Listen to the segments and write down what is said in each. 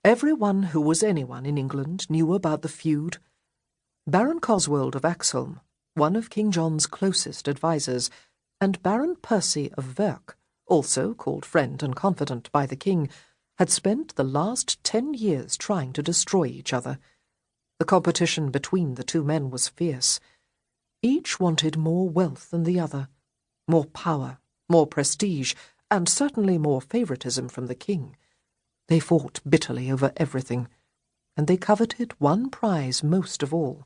Everyone who was anyone in England knew about the feud. Baron Coswold of Axholme, one of King John's closest advisers, and Baron Percy of Werk, also called friend and confidant by the king, had spent the last 10 years trying to destroy each other. The competition between the two men was fierce. Each wanted more wealth than the other, more power, more prestige, and certainly more favouritism from the king. They fought bitterly over everything, and they coveted one prize most of all,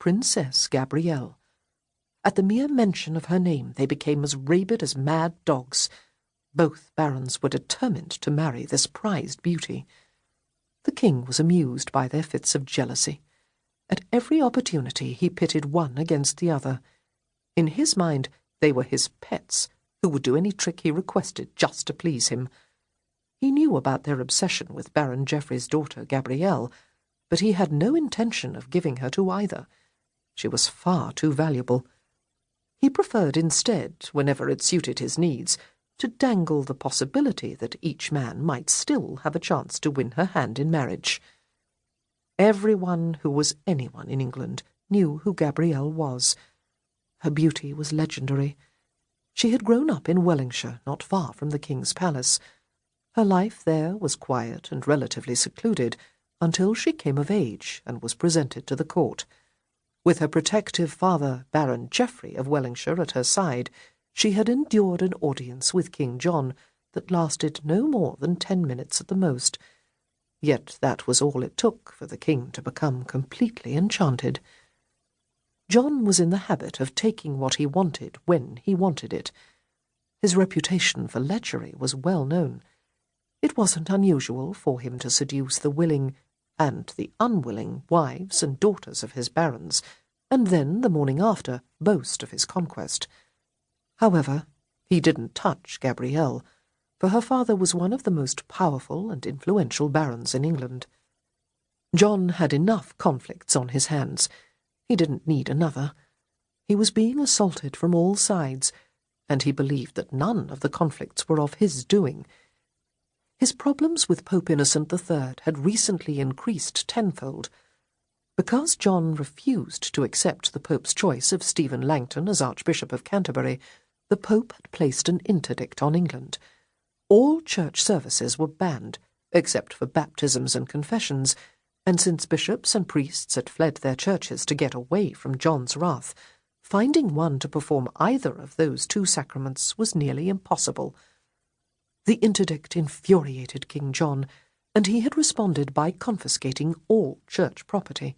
Princess Gabrielle. At the mere mention of her name they became as rabid as mad dogs. Both barons were determined to marry this prized beauty. The king was amused by their fits of jealousy. At every opportunity he pitted one against the other. In his mind they were his pets, who would do any trick he requested just to please him. He knew about their obsession with Baron Geoffrey's daughter Gabrielle, but he had no intention of giving her to either. She was far too valuable. He preferred instead, whenever it suited his needs, to dangle the possibility that each man might still have a chance to win her hand in marriage. Everyone who was anyone in England knew who Gabrielle was. Her beauty was legendary. She had grown up in Wellingshire, not far from the king's palace. Her life there was quiet and relatively secluded until she came of age and was presented to the court. With her protective father, Baron Geoffrey of Wellingshire, at her side, she had endured an audience with King John that lasted no more than 10 minutes at the most. Yet that was all it took for the king to become completely enchanted. John was in the habit of taking what he wanted when he wanted it. His reputation for lechery was well known. It wasn't unusual for him to seduce the willing and the unwilling wives and daughters of his barons, and then, the morning after, boast of his conquest. However, he didn't touch Gabrielle, for her father was one of the most powerful and influential barons in England. John had enough conflicts on his hands. He didn't need another. He was being assaulted from all sides, and he believed that none of the conflicts were of his doing. His problems with Pope Innocent III had recently increased tenfold. Because John refused to accept the Pope's choice of Stephen Langton as Archbishop of Canterbury, the Pope had placed an interdict on England. All church services were banned, except for baptisms and confessions, and since bishops and priests had fled their churches to get away from John's wrath, finding one to perform either of those two sacraments was nearly impossible. The interdict infuriated King John, and he had responded by confiscating all church property.